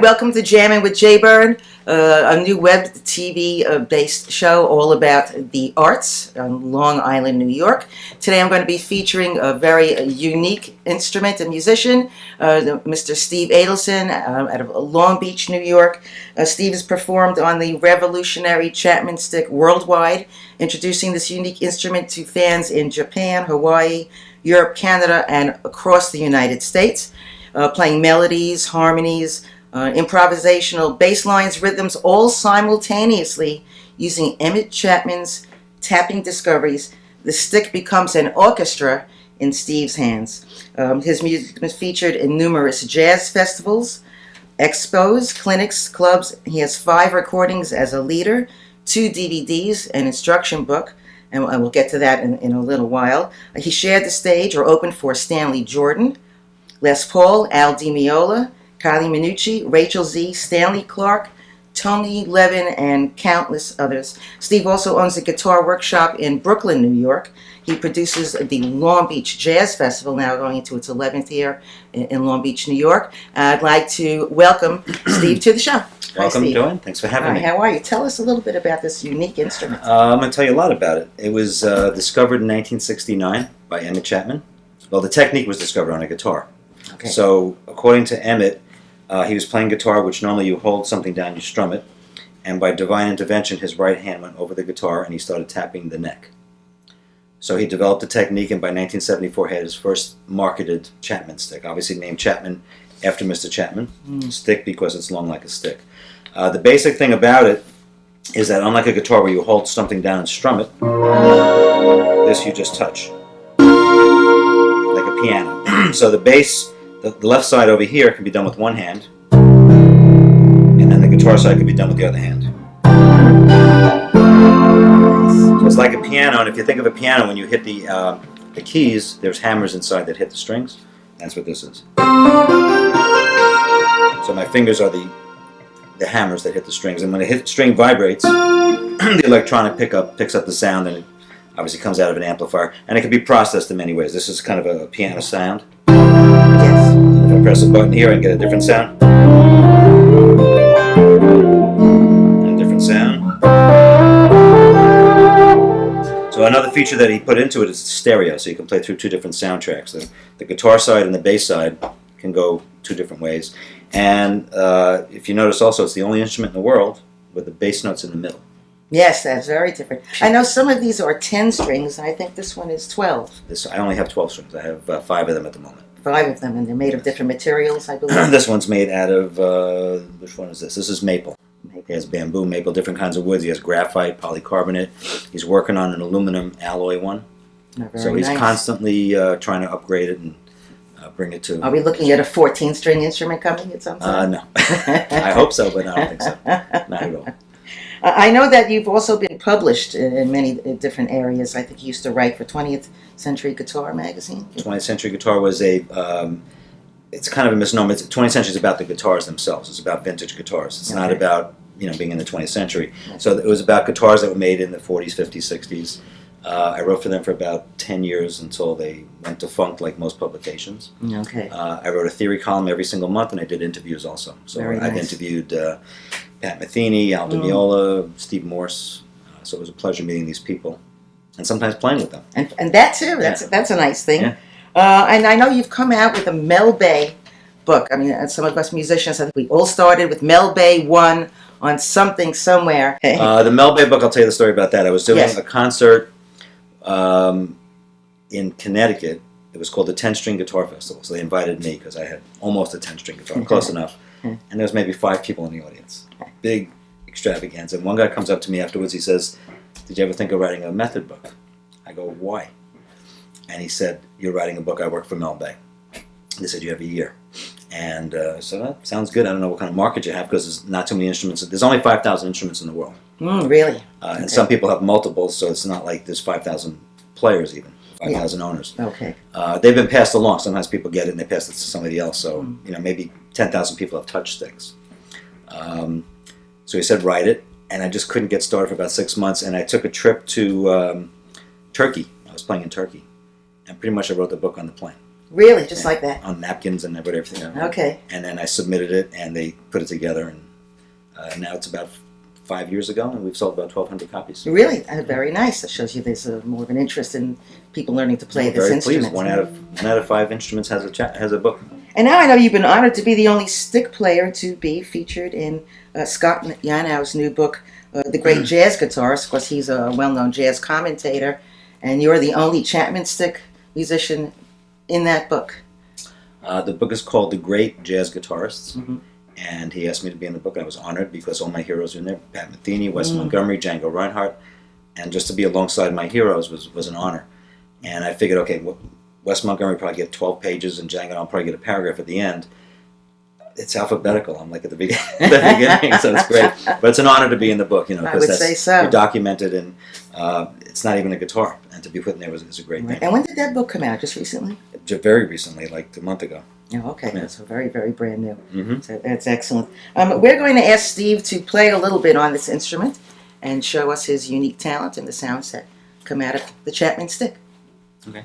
and welcome to Jammin with Jay Byrne, a new web TV based show all about the arts on Long Island, New York. Today I'm going to be featuring a very unique instrument and musician, Mr. Steve Adelson out of Long Beach, New York. Steve has performed on the revolutionary Chapman Stick worldwide, introducing this unique instrument to fans in Japan, Hawaii, Europe, Canada, and across the United States. Playing melodies, harmonies, improvisational bass lines, rhythms, all simultaneously using Emmett Chapman's tapping discoveries. The stick becomes an orchestra in Steve's hands. His music has been featured in numerous jazz festivals, expos, clinics, clubs. He has 5 recordings as a leader, 2 DVDs, an instruction book, and we'll get to that in a little while. He shared the stage or opened for Stanley Jordan, Les Paul, Al Di Meola, Kylie Miniucci, Rachel Z, Stanley Clark, Tony Levin, and countless others. Steve also owns a guitar workshop in Brooklyn, New York. He produces the Long Beach Jazz Festival, now going into its 11th year in Long Beach, New York. I'd like to welcome Steve to the show. Welcome, Joanne. Thanks for having me. How are you? Tell us a little bit about this unique instrument. I'm going to tell you a lot about it. It was discovered in 1969 by Emmett Chapman. Well, the technique was discovered on a guitar. Okay. So, according to Emmett, he was playing guitar, which normally you hold something down, you strum it, and by divine intervention, his right hand went over the guitar and he started tapping the neck. So he developed a technique, and by 1974 had his first marketed Chapman stick, obviously named Chapman after Mr. Chapman. Stick because it's long like a stick. The basic thing about it is that unlike a guitar where you hold something down and strum it, this you just touch, like a piano. So the bass, the left side over here can be done with one hand, and then the guitar side can be done with the other hand. So it's like a piano, and if you think of a piano, when you hit the keys, there's hammers inside that hit the strings. That's what this is. So my fingers are the hammers that hit the strings, and when the string vibrates, the electronic picks up the sound, and it obviously comes out of an amplifier, and it can be processed in many ways. This is kind of a piano sound. Yes. If I press a button here, I can get a different sound. And a different sound. So another feature that he put into it is stereo, so you can play through 2 different soundtracks. The guitar side and the bass side can go 2 different ways. And if you notice also, it's the only instrument in the world with the bass notes in the middle. Yes, that's very different. I know some of these are 10 strings, and I think this one is 12. I only have 12 strings. I have 5 of them at the moment. 5 of them, and they're made of different materials, I believe. This one's made out of, which one is this? This is maple. He has bamboo, maple, different kinds of woods. He has graphite, polycarbonate. He's working on an aluminum alloy one. So he's constantly trying to upgrade it and bring it to... Are we looking at a 14-string instrument coming at some time? No. I hope so, but I don't think so. Not at all. I know that you've also been published in many different areas. I think you used to write for 20th Century Guitar magazine. 20th Century Guitar was a... it's kind of a misnomer. 20th Century is about the guitars themselves. It's about vintage guitars. It's not about being in the 20th century. So it was about guitars that were made in the 40s, 50s, 60s. I wrote for them for about 10 years until they went defunct, like most publications. Okay. I wrote a theory column every single month, and I did interviews also. So I've interviewed Pat Metheny, Al Di Meola, Steve Morse. So it was a pleasure meeting these people, and sometimes playing with them. And that too. That's a nice thing. Yeah. And I know you've come out with a Mel Bay book. I mean, some of us musicians, I think we all started with Mel Bay 1 on something somewhere. The Mel Bay book, I'll tell you the story about that. I was doing a concert in Connecticut. It was called the 10-String Guitar Festival. So they invited me because I had almost a 10-string guitar, close enough. And there was maybe 5 people in the audience. Big extravaganza. And one guy comes up to me afterwards. He says, "Did you ever think of writing a method book?" I go, "Why?" And he said, "You're writing a book. I work for Mel Bay." They said, "You have a year." And so that sounds good. I don't know what kind of market you have because there's not too many instruments. There's only 5,000 instruments in the world. Really? And some people have multiples, so it's not like there's 5,000 players even, 5,000 owners. Okay. They've been passed along. Sometimes people get it and they pass it to somebody else. So maybe 10,000 people have touched sticks. So he said, "Write it," and I just couldn't get started for about 6 months. And I took a trip to Turkey. I was playing in Turkey, and pretty much I wrote the book on the plane. Really, just like that. On napkins and everything. Okay. And then I submitted it, and they put it together, and now it's about 5 years ago, and we've sold about 1,200 copies. Really, very nice. That shows you there's more of an interest in people learning to play this instrument. One out of 5 instruments has a book. And now I know you've been honored to be the only stick player to be featured in Scott Yanow's new book, The Great Jazz Guitarist. Of course, he's a well-known jazz commentator, and you're the only Chapman Stick musician in that book. The book is called The Great Jazz Guitarists, Mm-hmm. and he asked me to be in the book. I was honored because all my heroes are in there: Pat Metheny, Wes Montgomery, Django Reinhardt, and just to be alongside my heroes was an honor. And I figured, okay, Wes Montgomery probably get 12 pages, and Django I'll probably get a paragraph at the end. It's alphabetical. I'm like at the beginning, so it's great. But it's an honor to be in the book, you know, I would say so. You're documented, and it's not even a guitar, and to be put in there is a great thing. And when did that book come out? Just recently? Very recently, like a month ago. Oh, okay. Yeah. So very, very brand new. Mm-hmm. So that's excellent. We're going to ask Steve to play a little bit on this instrument and show us his unique talent and the sounds that come out of the Chapman Stick. Okay.